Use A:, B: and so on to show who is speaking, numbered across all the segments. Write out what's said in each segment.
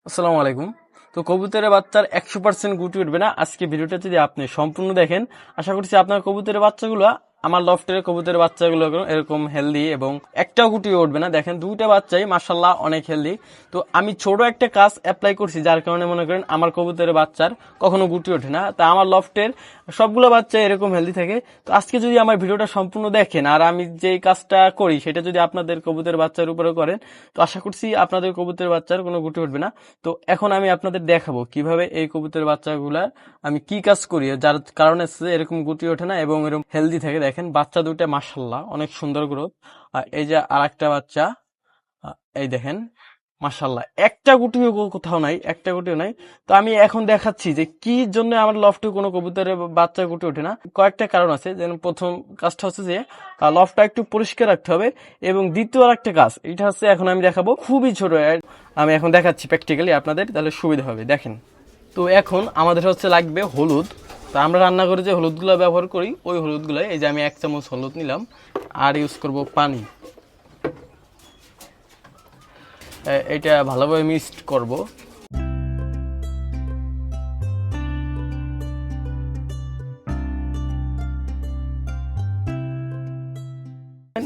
A: আসসালামু আলাইকুম। তো কবুতরের বাচ্চার 100% গুটি উঠবে না। আজকে ভিডিওটা যদি আপনি সম্পূর্ণ দেখেন, আশা করছি আপনার কবুতরের বাচ্চাগুলো আমার লফটের কবুতরের বাচ্চাগুলো এরকম হেলদি এবং একটাও গুটি উঠবে না। দেখেন দুইটা বাচ্চাই মাশাআল্লাহ অনেক হেলদি। তো আমি ছোট একটা কাজ অ্যাপ্লাই করছি, যার কারণে মনে করেন আমার কবুতরের বাচ্চার কখনো গুটি ওঠে না। তা আমার লফটের সবগুলো বাচ্চা এরকম হেলদি থাকে। তো আজকে যদি আমার ভিডিওটা সম্পূর্ণ দেখেন আর আমি যে কাজটা করি সেটা যদি আপনাদের কবুতরের বাচ্চার উপরে করেন, তো আশা করছি আপনাদের কবুতরের বাচ্চার কোনো গুটি উঠবে না। তো এখন আমি আপনাদের দেখাবো কিভাবে এই কবুতরের বাচ্চাগুলা আমি কি কাজ করি যার কারণে এরকম গুটি ওঠে না এবং এরকম হেলদি থাকে। দেখেন বাচ্চা দুইটা মাশাআল্লাহ অনেক সুন্দর গ্রোথ। আর এই যে আরেকটা বাচ্চা, এই দেখেন মাশাআল্লাহ একটা গুটিও কোথাও নাই, একটা গুটিও নাই। তো আমি এখন দেখাচ্ছি যে কি জন্য আমার লফটে কোনো কবুতরের বাচ্চা গুটি ওঠে না। কয়েকটা কারণ আছে। যেমন প্রথম কাজটা হচ্ছে যে লফটটা একটু পরিষ্কার রাখতে হবে, এবং দ্বিতীয় আরেকটা কাজ এটা হচ্ছে এখন আমি দেখাবো খুবই ছোট। আমি এখন দেখাচ্ছি প্র্যাকটিক্যালি আপনাদের, তাহলে সুবিধা হবে। দেখেন, তো এখন আমাদের হচ্ছে লাগবে হলুদ। তো আমরা রান্না করে যে হলুদগুলো ব্যবহার করি ওই হলুদগুলো, এই যে আমি 1 চামচ হলুদ নিলাম। আর ইউজ করব পানি, এটা ভালোভাবে মিক্সড করব।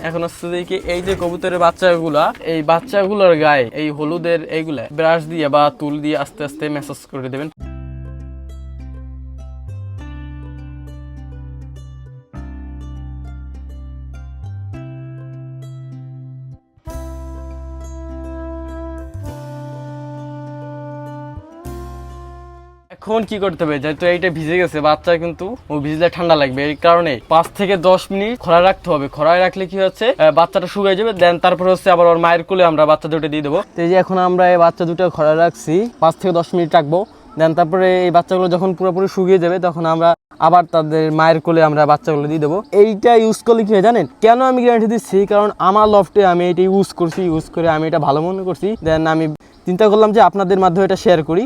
A: এখন হচ্ছে যে কি এই যে কবুতরের বাচ্চাগুলা, এই বাচ্চাগুলোর গায়ে এই হলুদের এইগুলা ব্রাশ দিয়ে বা তুল দিয়ে আস্তে আস্তে ম্যাসাজ করে দেবেন। এখন কি করতে হবে, যেহেতু এইটা ভিজে গেছে বাচ্চা কিন্তু ও ভিজলে ঠান্ডা লাগবে, এই কারণে 5 থেকে 10 মিনিট খরায় রাখতে হবে। খরায় রাখলে কি হচ্ছে বাচ্চাটা শুকিয়ে যাবে, দেন তারপর হচ্ছে আবার ওর মায়ের কোলে আমরা বাচ্চা দুটো দিয়ে দেবো। তো এই যে এখন আমরা এই বাচ্চা দুটো খরায় রাখছি, 5 থেকে 10 মিনিট রাখবো। দেন তারপরে এই বাচ্চাগুলো যখন পুরোপুরি শুকিয়ে যাবে তখন আমরা আবার তাদের মায়ের কোলে আমরা বাচ্চাগুলো দিয়ে দেবো। এইটা ইউজ করলে কি হয় জানেন, কেন আমি গ্যারান্টি দিচ্ছি, কারণ আমার লফটে আমি এটা ইউজ করছি, ইউজ করে আমি এটা ভালো মনে করছি। দেন আমি চিন্তা করলাম যে আপনাদের মাধ্যমে এটা শেয়ার করি।